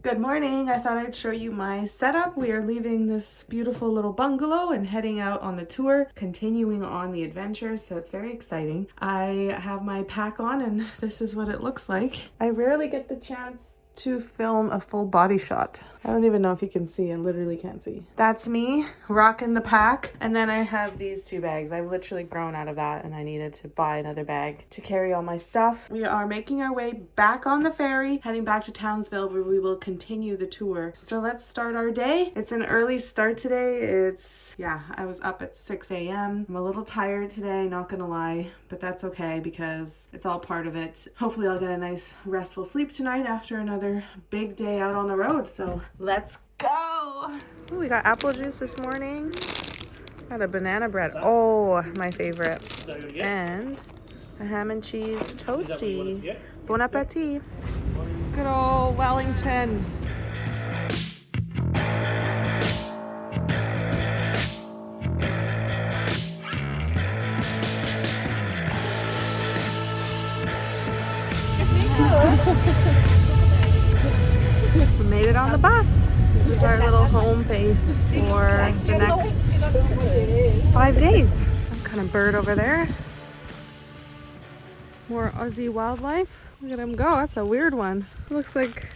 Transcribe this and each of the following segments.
Good morning. I thought I'd show you my setup. We are leaving this beautiful little bungalow and heading out on the tour, continuing on the adventure, so it's very exciting. I have my pack on and this is what it looks like. I rarely get the chance to film a full body shot. I don't even know if you can see. I literally can't see. That's me rocking the pack. And then I have these two bags. I've literally grown out of that and I needed to buy another bag to carry all my stuff. We are making our way back on the ferry, heading back to Townsville where we will continue the tour. So let's start our day. It's an early start today. I was up at 6 a.m. I'm a little tired today, not gonna lie, but that's okay because it's all part of it. Hopefully I'll get a nice restful sleep tonight after another big day out on the road. So let's go. Ooh, we got apple juice this morning. Got a banana bread. Oh, my favorite. And a ham and cheese toasty. Bon appetit. Good old Wellington. We made it on the bus. This is our little home base for the next 5 days. Some kind of bird over there. More Aussie wildlife. Look at him go. That's a weird one. Looks like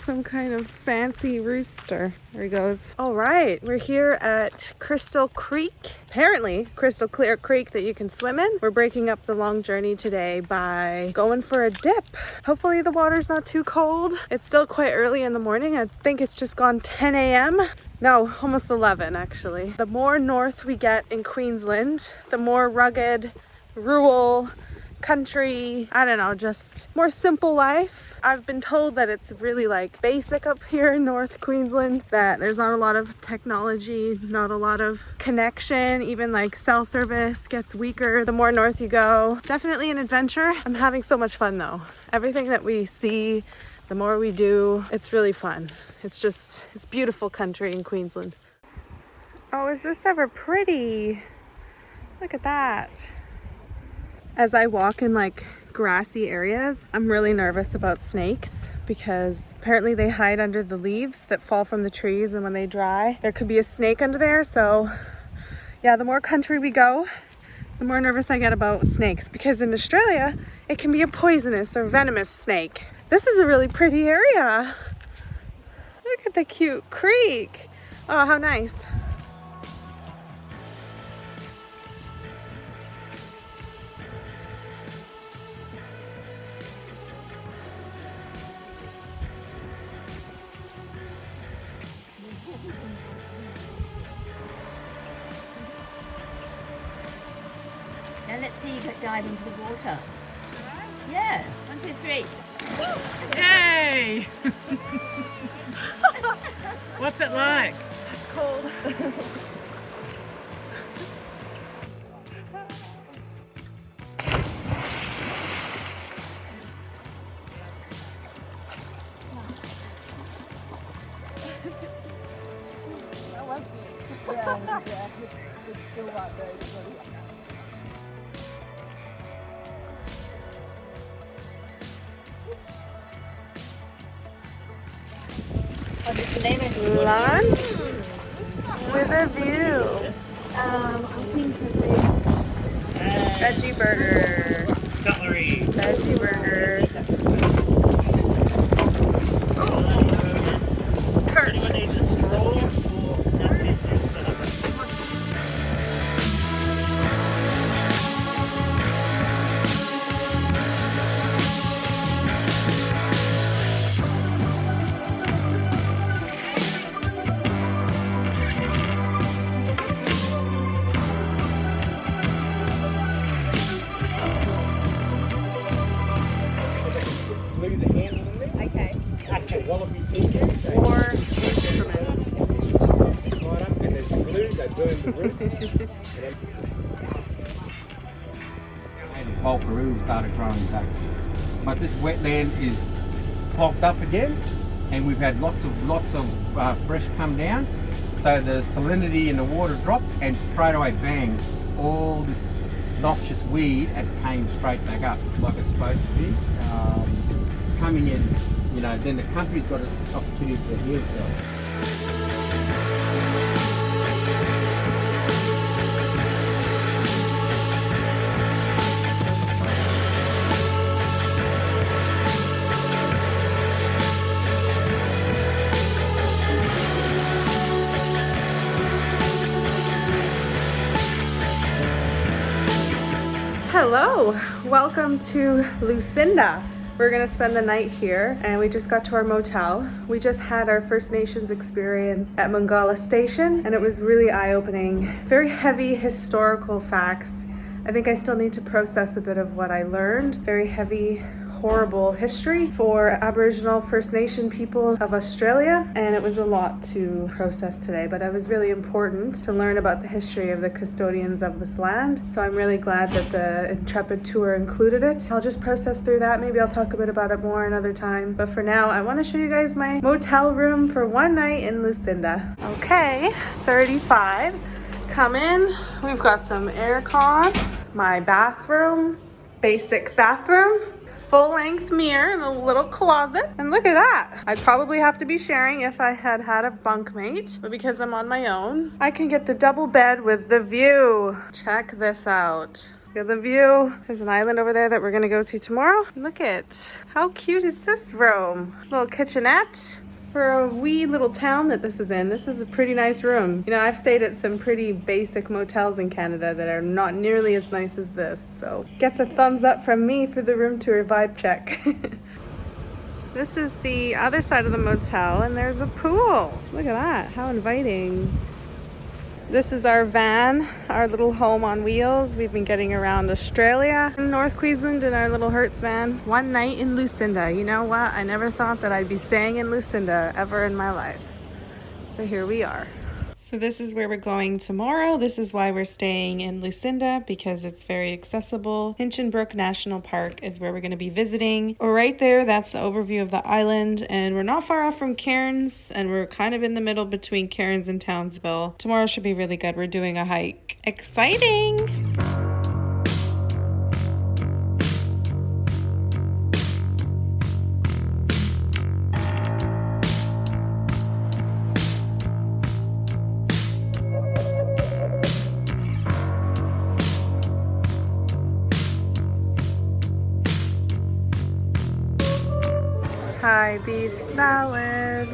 some kind of fancy rooster. There he goes. All right, we're here at Crystal Creek. Apparently, crystal clear creek that you can swim in. We're breaking up the long journey today by going for a dip. Hopefully the water's not too cold. It's still quite early in the morning. I think it's just gone 10 a.m. No, almost 11 actually. The more north we get in Queensland, the more rugged, rural, country, I don't know, just more simple life. I've been told that it's really like basic up here in North Queensland, that there's not a lot of technology, not a lot of connection, even like cell service gets weaker the more north you go. Definitely an adventure. I'm having so much fun though. Everything that we see, the more we do, it's really fun. It's beautiful country in Queensland. Oh, is this ever pretty? Look at that. As I walk in like grassy areas, I'm really nervous about snakes because apparently they hide under the leaves that fall from the trees, and when they dry, there could be a snake under there. So yeah, the more country we go, the more nervous I get about snakes, because in Australia, it can be a poisonous or venomous snake. This is a really pretty area. Look at the cute creek. Oh, how nice. Now let's see you dive into the water. Yeah, 1, 2, 3. Yay! What's it like? It's cold. That was deep. Yeah, it's still not very good. What is the name of it? Lunch with a view. I think veggie burger. Cutlery. Veggie burger. Anyone needs a straw or napkin? Okay. Wallaby seafood. More instruments. Right up, and there's the glue, they burn the roof. And whole Peru started growing back. But this wetland is clogged up again, and we've had lots of fresh come down. So the salinity in the water dropped, and straight away, bang, all this noxious weed has came straight back up like it's supposed to be. Coming in you know, then the country's got an opportunity to heal itself. Hello, welcome to Lucinda. We're gonna spend the night here and we just got to our motel. We just had our First Nations experience at Mongala Station and it was really eye-opening. Very heavy historical facts. I think I still need to process a bit of what I learned. Very heavy, horrible history for Aboriginal First Nation people of Australia, and it was a lot to process today, but it was really important to learn about the history of the custodians of this land. So I'm really glad that the Intrepid tour included it. I'll just process through that. Maybe I'll talk a bit about it more another time. But for now, I want to show you guys my motel room for one night in Lucinda. Okay, 35. Come in. We've got some aircon. My bathroom, basic bathroom. Full-length mirror and a little closet. And look at that. I'd probably have to be sharing if I had had a bunkmate, but because I'm on my own, I can get the double bed with the view. Check this out. Look at the view. There's an island over there that we're gonna go to tomorrow. Look at, how cute is this room? Little kitchenette. For a wee little town that this is in, this is a pretty nice room. You know, I've stayed at some pretty basic motels in Canada that are not nearly as nice as this. So gets a thumbs up from me for the room tour vibe check. This is the other side of the motel and there's a pool. Look at that, how inviting. This is our van, our little home on wheels. We've been getting around Australia and North Queensland in our little Hertz van. One night in Lucinda. You know what? I never thought that I'd be staying in Lucinda ever in my life. But here we are. So this is where we're going tomorrow. This is why we're staying in Lucinda, because it's very accessible. Hinchinbrook National Park is where we're going to be visiting. Right there, that's the overview of the island, and we're not far off from Cairns, and we're kind of in the middle between Cairns and Townsville. Tomorrow should be really good. We're doing a hike. Exciting! Thai beef salad.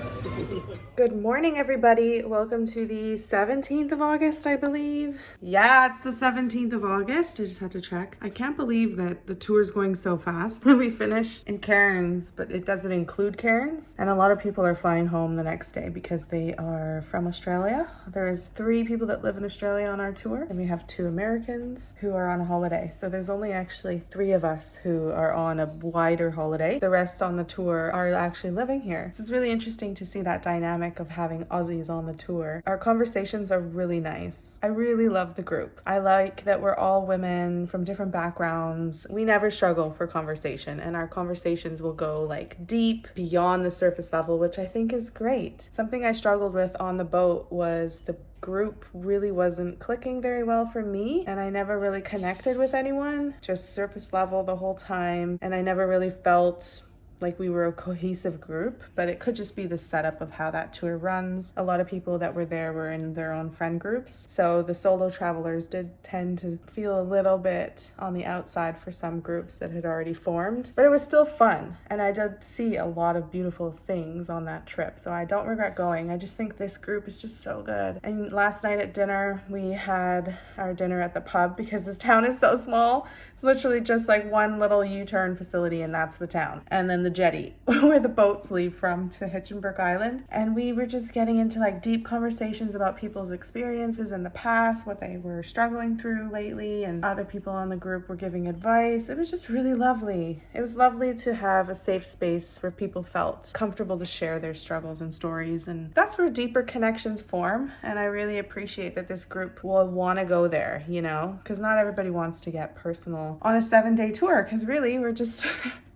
Good morning, everybody. Welcome to the 17th of August, I believe. Yeah, it's the 17th of August. I just had to check. I can't believe that the tour's going so fast. We finish in Cairns, but it doesn't include Cairns. And a lot of people are flying home the next day because they are from Australia. There's 3 people that live in Australia on our tour, and we have 2 Americans who are on a holiday. So there's only actually 3 of us who are on a wider holiday. The rest on the tour are actually living here. So it's really interesting to see that dynamic of having Aussies on the tour. Our conversations are really nice. I really love the group. I like that we're all women from different backgrounds. We never struggle for conversation, and our conversations will go like deep beyond the surface level, which I think is great. Something I struggled with on the boat was the group really wasn't clicking very well for me, and I never really connected with anyone, just surface level the whole time, and I never really felt like we were a cohesive group, but it could just be the setup of how that tour runs. A lot of people that were there were in their own friend groups, so the solo travelers did tend to feel a little bit on the outside for some groups that had already formed, but it was still fun, and I did see a lot of beautiful things on that trip, so I don't regret going. I just think this group is just so good. And last night at dinner, we had our dinner at the pub because this town is so small. It's literally just like one little U-turn facility, and that's the town. And then the jetty where the boats leave from to Hinchinbrook Island. And we were just getting into like deep conversations about people's experiences in the past, what they were struggling through lately, and other people on the group were giving advice. It was just really lovely. It was lovely to have a safe space where people felt comfortable to share their struggles and stories, and that's where deeper connections form. And I really appreciate that this group will want to go there, you know, because not everybody wants to get personal on a 7-day tour, because really we're just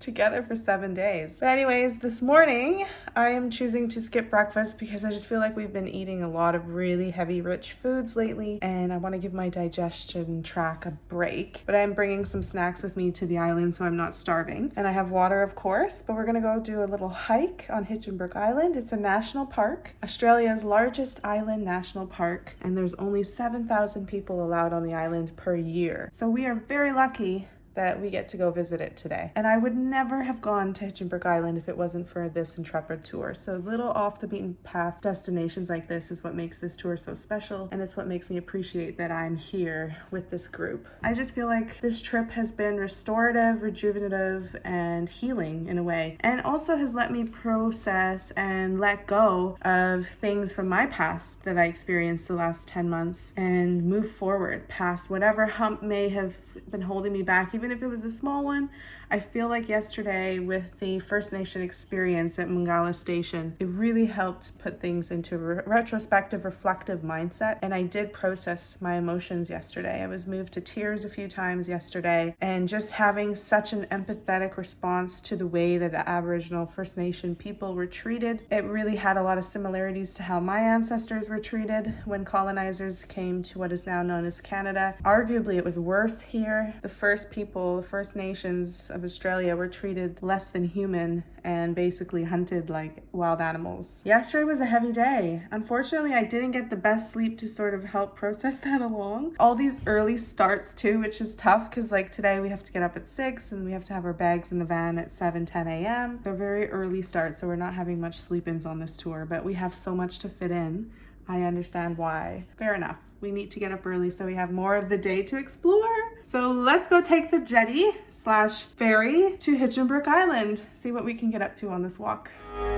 together for 7 days. But anyways, this morning I am choosing to skip breakfast because I just feel like we've been eating a lot of really heavy, rich foods lately, and I want to give my digestion tract a break. But I'm bringing some snacks with me to the island so I'm not starving. And I have water, of course, but we're gonna go do a little hike on Hinchinbrook Island. It's a national park, Australia's largest island national park, and there's only 7,000 people allowed on the island per year. So we are very lucky that we get to go visit it today. And I would never have gone to Hinchinbrook Island if it wasn't for this Intrepid tour. So little off the beaten path destinations like this is what makes this tour so special, and it's what makes me appreciate that I'm here with this group. I just feel like this trip has been restorative, rejuvenative, and healing in a way, and also has let me process and let go of things from my past that I experienced the last 10 months and move forward past whatever hump may have been holding me back, even if it was a small one. I feel like yesterday with the First Nation experience at Mangala Station, it really helped put things into a retrospective, reflective mindset. And I did process my emotions yesterday. I was moved to tears a few times yesterday, and just having such an empathetic response to the way that the Aboriginal First Nation people were treated. It really had a lot of similarities to how my ancestors were treated when colonizers came to what is now known as Canada. Arguably, it was worse here. The first people, the First Nations of Australia, were treated less than human and basically hunted like wild animals. Yesterday was a heavy day. Unfortunately, I didn't get the best sleep to sort of help process that along. All these early starts too, which is tough because like today we have to get up at 6 and we have to have our bags in the van at 7-10 a.m. They're very early starts, so we're not having much sleep-ins on this tour, but we have so much to fit in. I understand why. Fair enough. We need to get up early so we have more of the day to explore. So let's go take the jetty/ferry to Hinchinbrook Island, see what we can get up to on this walk. We're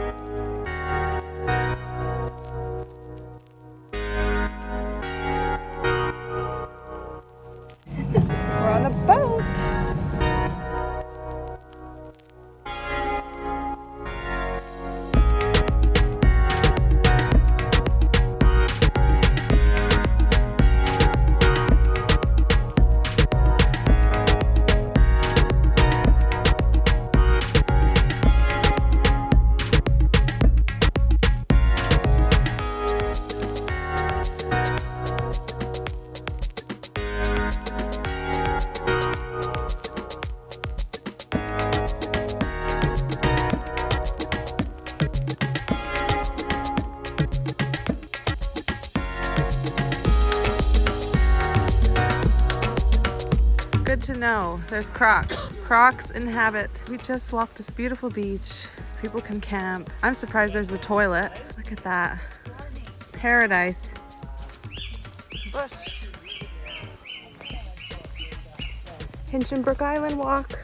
on the boat. Good to know. There's crocs. Crocs inhabit. We just walked this beautiful beach. People can camp. I'm surprised there's a toilet. Look at that. Paradise. Bush. Hinchinbrook Island walk.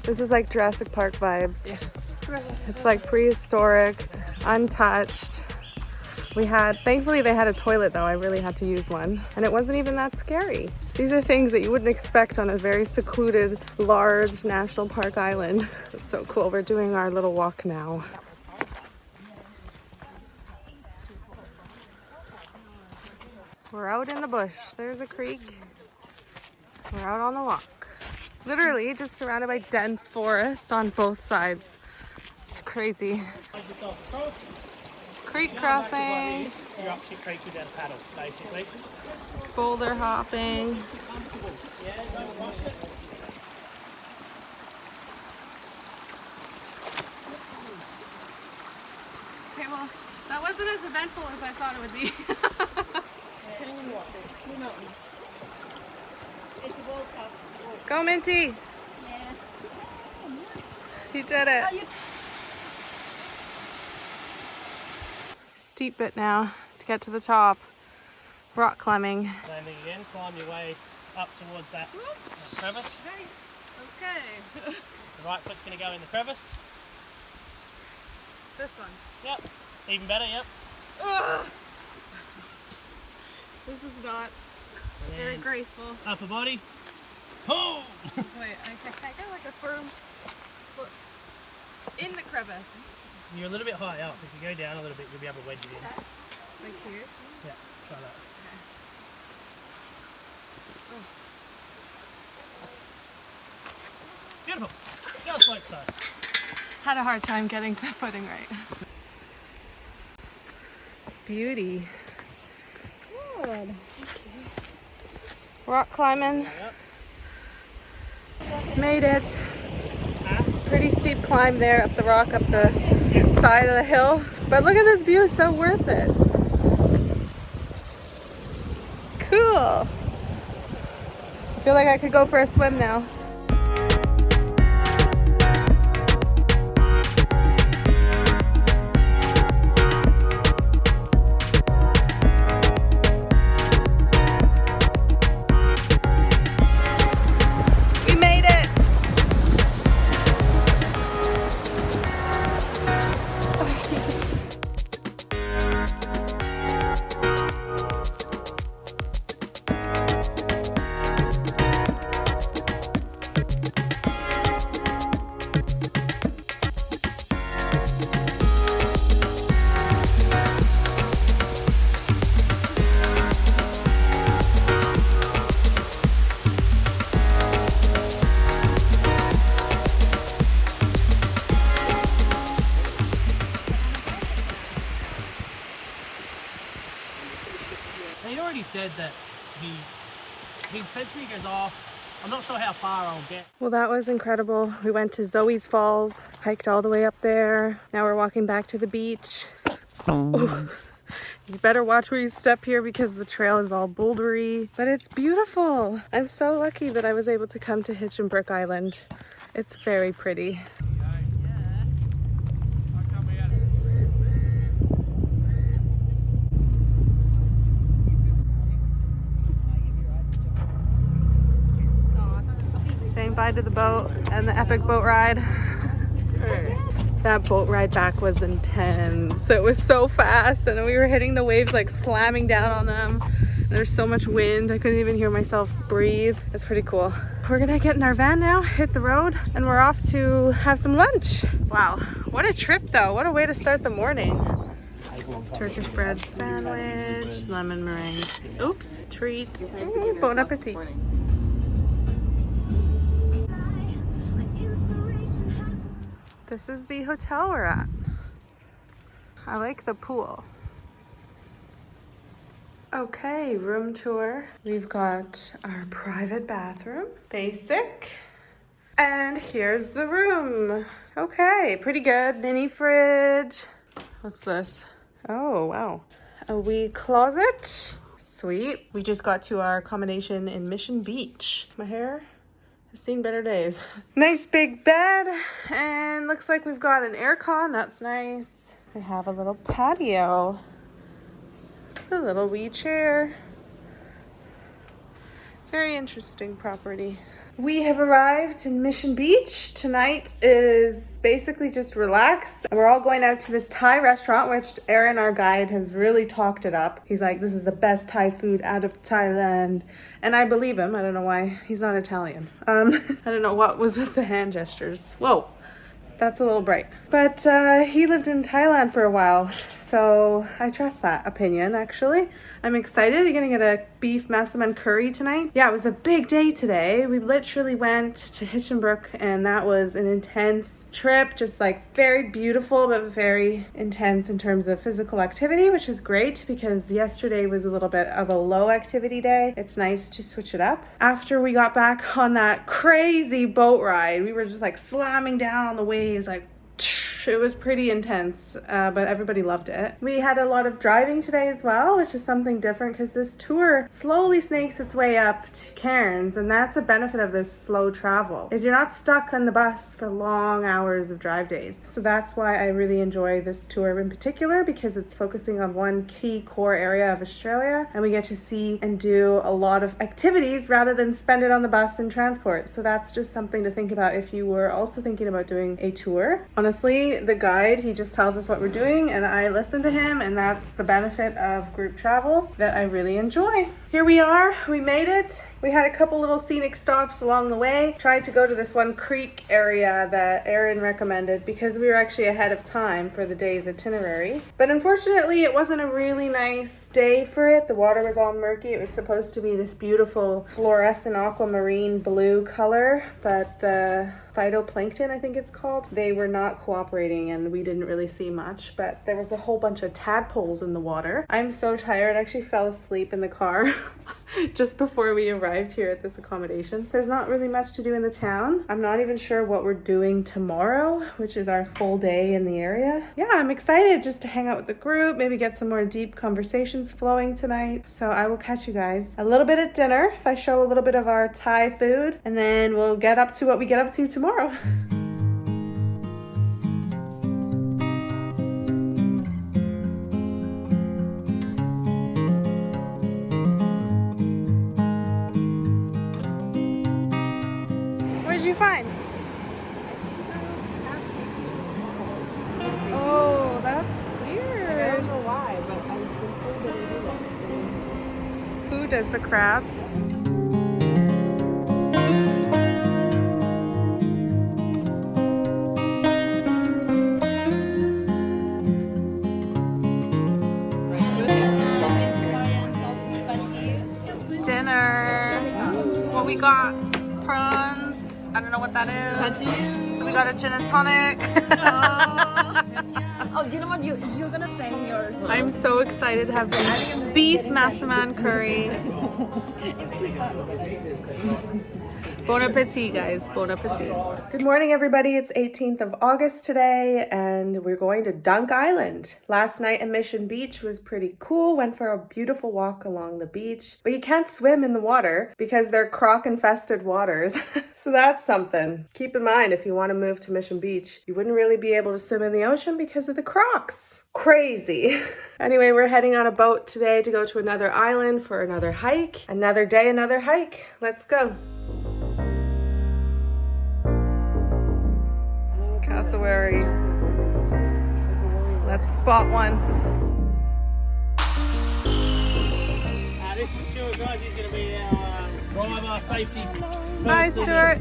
This is like Jurassic Park vibes. Yeah. It's like prehistoric, untouched. Thankfully they had a toilet though. I really had to use one. And it wasn't even that scary. These are things that you wouldn't expect on a very secluded, large national park island. It's so cool. We're doing our little walk now. We're out in the bush. There's a creek. We're out on the walk. Literally just surrounded by dense forest on both sides. It's crazy. Creek crossing. You're up to your creek without a paddle, basically. Boulder hopping. Okay, well, that wasn't as eventful as I thought it would be. It's a World Cup. Go, Minty. Yeah. You did it. Steep bit now to get to the top. Rock climbing. Landing again, climb your way up towards that crevice. Okay. The right foot's going to go in the crevice. This one. Yep. Even better, yep. Ugh. This is not very graceful. Upper body. Pull! Wait, I get like a firm foot in the crevice. You're a little bit high up. If you go down a little bit, you'll be able to wedge it in. Like here? Yeah, try that. Okay. Oh. Beautiful. Sounds like so. Had a hard time getting the footing right. Beauty. Good. Rock climbing. Made it. Pretty steep climb there up the rock, up the side of the hill. But look at this view, it's so worth it. Cool. I feel like I could go for a swim now. He already said that he said to me, he goes, oh, I'm not sure how far I'll get. Well, that was incredible. We went to Zoe's Falls, hiked all the way up there. Now we're walking back to the beach. Oh, you better watch where you step here because the trail is all bouldery, but it's beautiful. I'm so lucky that I was able to come to Hinchinbrook Island. It's very pretty. Saying bye to the boat and the epic boat ride. That boat ride back was intense. It was so fast and we were hitting the waves like slamming down on them. There's so much wind, I couldn't even hear myself breathe. It's pretty cool. We're gonna get in our van now, hit the road, and we're off to have some lunch. Wow, what a trip though. What a way to start the morning. Turkish bread sandwich, lemon meringue. Oops, treat. Bon appetit. This is the hotel we're at. I like the pool. Okay, room tour. We've got our private bathroom, basic. And here's the room. Okay, pretty good. Mini fridge. What's this? Oh, wow. A wee closet. Sweet. We just got to our accommodation in Mission Beach. My hair has seen better days. Nice big bed, and looks like we've got an aircon. That's nice. We have a little patio, a little wee chair. Very interesting property. We have arrived in Mission Beach. Tonight is basically just relax. And we're all going out to this Thai restaurant, which Aaron, our guide, has really talked it up. He's like, this is the best Thai food out of Thailand. And I believe him. I don't know why. He's not Italian. I don't know what was with the hand gestures. Whoa, that's a little bright. But he lived in Thailand for a while, so I trust that opinion, actually. I'm excited. You're gonna get a beef massaman curry tonight. Yeah, it was a big day today. We literally went to Hinchinbrook and that was an intense trip, just like very beautiful, but very intense in terms of physical activity, which is great because yesterday was a little bit of a low activity day. It's nice to switch it up. After we got back on that crazy boat ride, we were just like slamming down on the waves, like it was pretty intense, but everybody loved it. We had a lot of driving today as well, which is something different because this tour slowly snakes its way up to Cairns, and that's a benefit of this slow travel, is you're not stuck on the bus for long hours of drive days. So that's why I really enjoy this tour in particular, because it's focusing on one key core area of Australia, and we get to see and do a lot of activities rather than spend it on the bus and transport. So that's just something to think about if you were also thinking about doing a tour. Honestly, the guide, he just tells us what we're doing and I listen to him, and that's the benefit of group travel that I really enjoy. Here we are, we made it. We had a couple little scenic stops along the way. Tried to go to this one creek area that Aaron recommended because we were actually ahead of time for the day's itinerary. But unfortunately, it wasn't a really nice day for it. The water was all murky. It was supposed to be this beautiful fluorescent aquamarine blue color, but the phytoplankton, I think it's called. They were not cooperating and we didn't really see much, but there was a whole bunch of tadpoles in the water. I'm so tired. I actually fell asleep in the car just before we arrived here at this accommodation. There's not really much to do in the town. I'm not even sure what we're doing tomorrow, which is our full day in the area. Yeah, I'm excited just to hang out with the group, maybe get some more deep conversations flowing tonight. So I will catch you guys a little bit at dinner if I show a little bit of our Thai food, and then we'll get up to what we get up to tomorrow. What did you find? Oh, that's weird. I don't know why, but I've been told that they do that. Who does the crabs? Dinner. What we got? Prawns. I don't know what that is. We got a gin and tonic. Oh, you know what? You're gonna send your. I'm so excited to have the beef massaman curry. Bon appetit, guys. Bon appetit. Good morning, everybody. It's 18th of August today, and we're going to Dunk Island. Last night at Mission Beach was pretty cool. Went for a beautiful walk along the beach, but you can't swim in the water because they're croc-infested waters. So that's something. Keep in mind, if you want to move to Mission Beach, you wouldn't really be able to swim in the ocean because of the crocs. Crazy. Anyway, we're heading on a boat today to go to another island for another hike. Another day, another hike. Let's go. Cassowary. Let's spot one. This is Stuart, guys. He's going to be our driver, safety. Hi, Stuart.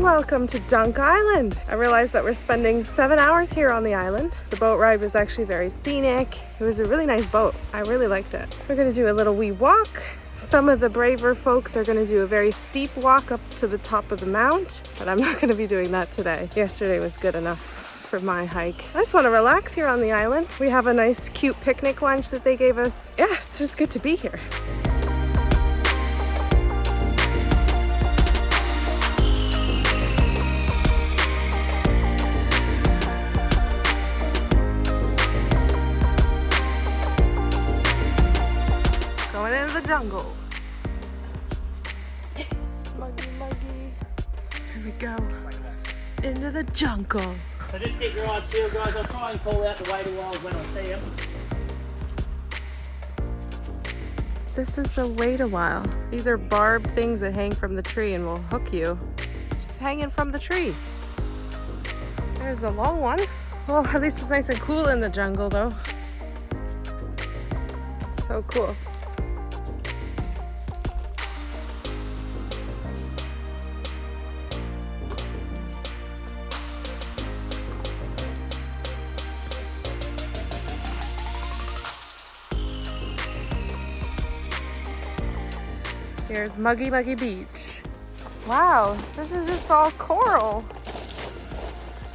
Welcome to Dunk Island. I realized that we're spending 7 hours here on the island. The boat ride was actually very scenic. It was a really nice boat. I really liked it. We're gonna do a little wee walk. Some of the braver folks are gonna do a very steep walk up to the top of the mount, but I'm not gonna be doing that today. Yesterday was good enough for my hike. I just want to relax here on the island. We have a nice cute picnic lunch that they gave us. Yeah, it's just good to be here. Going into the jungle. Muggy, muggy. Here we go. Into the jungle. So just keep your eyes peeled, guys. I'll try and call out the wading wiles when I see them. This is a wait a while. These are barbed things that hang from the tree and will hook you. It's just hanging from the tree. There's a long one. Oh, at least it's nice and cool in the jungle though. So cool. Here's Muggy Muggy Beach. Wow, this is just all coral.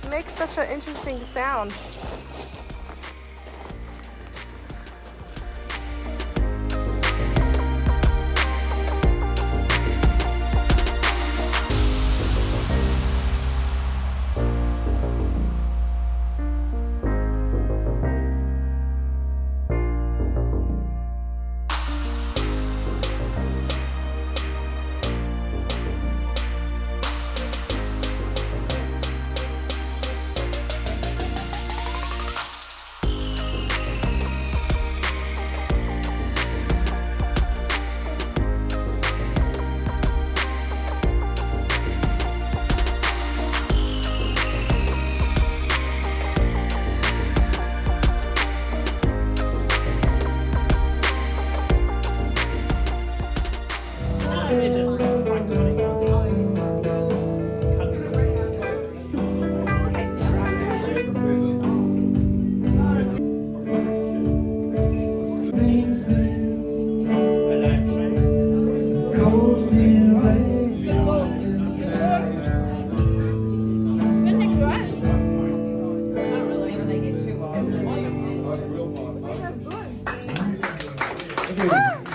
It makes such an interesting sound. Whenever they get too old.